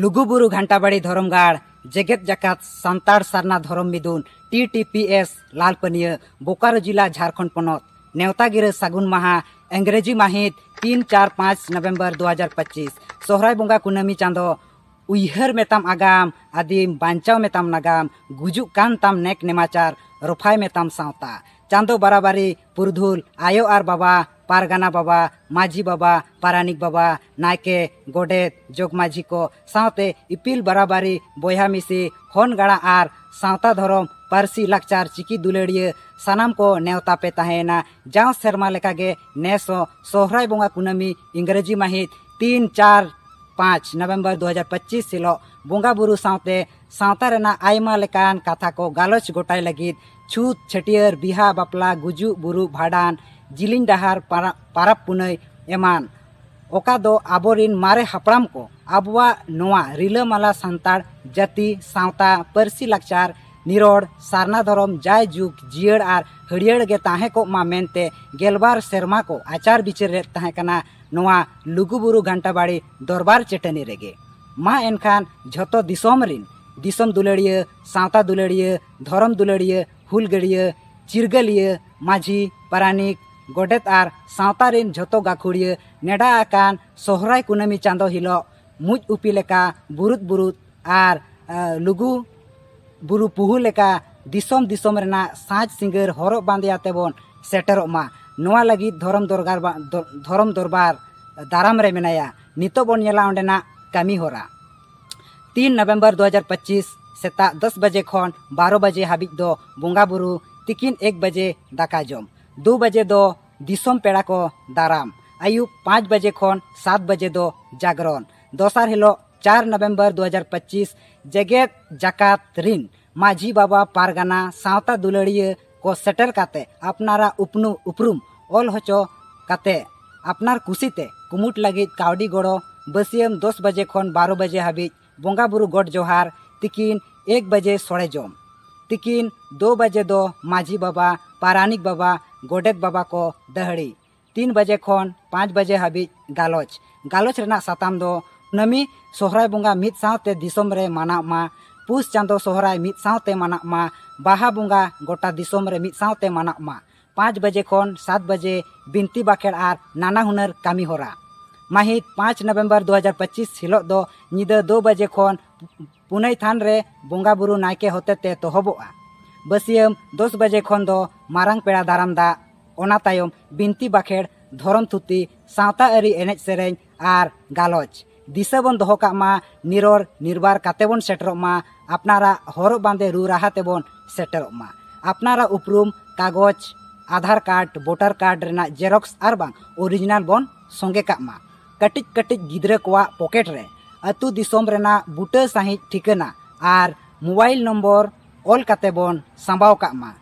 लुगुबुरु घंटाबाड़ी धरमगाड़ जेगेत जाकात सान्ताड़ सारना धरम मिदुन TTPS लालपनिया बोकारो जिला झारखंड पनत नेवता गिरा सागुन माहा अंग्रेजी माहित 3-4-5 नवंबर 2025 सोहराय बोंगा कुनामी चांदो उइहर मेताम आगाम आदिम बांचाव मेताम नागाम गुजु कान ताम नेक नेमाचार रफाय मेताम सावता चांदो बराबरी पुरधुल आयो आर बाबा पारगाना बाबा माझी बाबा पारानिक बाबा नायके गोडेत जोगमाझी को सावते इपिल बराबरी बोया मिसी हन गाड़ा आर सावता धरम पारसी लाकचार चिकी दुलेड़िया सानाम को नेवता पे तहेना जाव सेरमा लेकागे नेसो सोहराय बोंगा कुनामी इंग्रेजी माहित 3-4-5 नवंबर 2025 सिलो बोंगा बुरु सावते सावता रेना आयमा लेकान कथा को गालोच गोटाय लगित छूत छटियर बिहा बापला गुजु बुरु भाडान जिलिंग डहार पाराप पुनई एमान ओका दो आबोरिन मारे हापड़ाम को आबुआ नोआ रिलामाला सान्ताड़ जाति सावता परसी लाकचार निरोड़ सारना धरम जाय जुग जियड़ आर हड़ियड़ गे ताहे को मा मेनते गेलबार सेरमा को आचार बिचार रे ताहे कना नोआ लुगुबुरु घंटाबाड़ी दरबार चेटनी रेगे मा एनखान झतो दिसोम रिन दिसोम दुलड़िया सावता दुलड़िया धरम दुलड़िया हुलगड़िया चिरगलिया माझी पारानिक गोडेत आर सावता रिन झतो गाखुड़िया नेडा आकान सोहराय कुनामी चांदो हिलो मुज उपी लेका बुरुत बुरुत आर लुगु बुरु पुहु लेका दिसोम दिसोम रेना साज सिंगर हरो बांदियाते बोन सेटरो मा नोआ लगी धरम दरबार दाराम रे मेनाया नितो बोन नेला ओंडेना कामी होरा 3 नवंबर 2025 सेता 10 बजे खन 12 बजे हाबिज दो बोंगा बुरु तिकिन 1 बजे दाका जम 2 बजे दो दिसोम पेड़ा को दाराम आयुब 5 बजे खन 7 बजे दो जागरण दोसार हिलो 4 नवंबर 2025 जेगेत जाकात रिन माझी बाबा पारगाना सावता दुलड़िया को सेटल काते अपनारा उपरूम ओल होचो काते अपनार कुसीते कुमुट लगित कावडी गोड़ो बसियम 10 बजे खन 12 बजे हाबिज बोंगा बुरु गोड जोहार तिकिन 1 बजे सोड़े जम तिकिन 2 बजे दो माझी बाबा पारानिक बाबा गोडेत बाबा को दहड़ी 3 बजे खन 5 बजे हाबिज गालोच रेना साताम दो नमी सोहराय बोंगा मित सावते दिसोम रे माना मा पुस चांदो सोहराय मित सावते माना मा बाहा बोंगा गोटा दिसोम रे मित सावते माना मा 5 बजे खन 7 बजे बिनती बाखेड़ आर नाना हुनर कामी होरा माहित 5 नवंबर 2025 हिलो दो निदा 2 बजे खन पुनई थान रे बोंगा बुरु नायके होतेते तोहबोआ बसियम 10 बजे खन दो मारांग पेड़ा दाराम दा ओना तायम बिनती बाखेड़ धरम थुती सावता अरी एनेज सेरेñ आर गालोच दिशा बन दोहो काग मा निरोर निर्बार काते बोन सेटरोग मा अपनारा हरो बांदे रू राहा तेबोन सेटरोग मा अपनारा उपरूम कागज आधार कार्ड वोटर कार्ड रेना जेरोक्स आर बांग ओरिजिनल बोन संगे काग मा कटिज कटिज गिद्रा कोवा पॉकेट रे अतु दिसोम रेना बुटा साही ठिकाना आर मोबाइल नंबर ऑल काते बोन सांबाव काग मा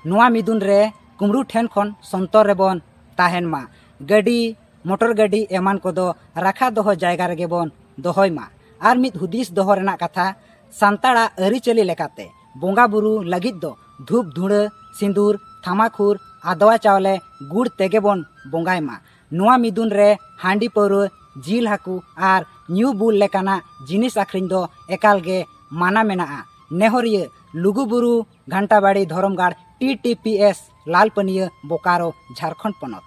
नोआ मिदुन रे कुमरू ठेन खन संतर रे बोन ताहेन मा गाड़ी मोटर गाड़ी एमान को दो राखा दोहो जायगा रेगे बोन दोहोय मा आर मिद हुदिस दोहो रेना कथा सान्ताड़ा अरिचली लेकाते बोंगा बुरु लगित दो धूप धुड़ा सिंदूर थामाखुर आदवा चावले गुड़ तेगे बोन बोंगाय मा नोआ मिदुन रे हांडी पौरो जिल हाकू आर न्यू बुल लेकाना जिनिस आखरिन दो एकाल गे माना मेनाआ नेहरिया लुगुबुरु घंटाबाड़ी धरमगाड़ TTPS लालपनिया बोकारो झारखंड पनत।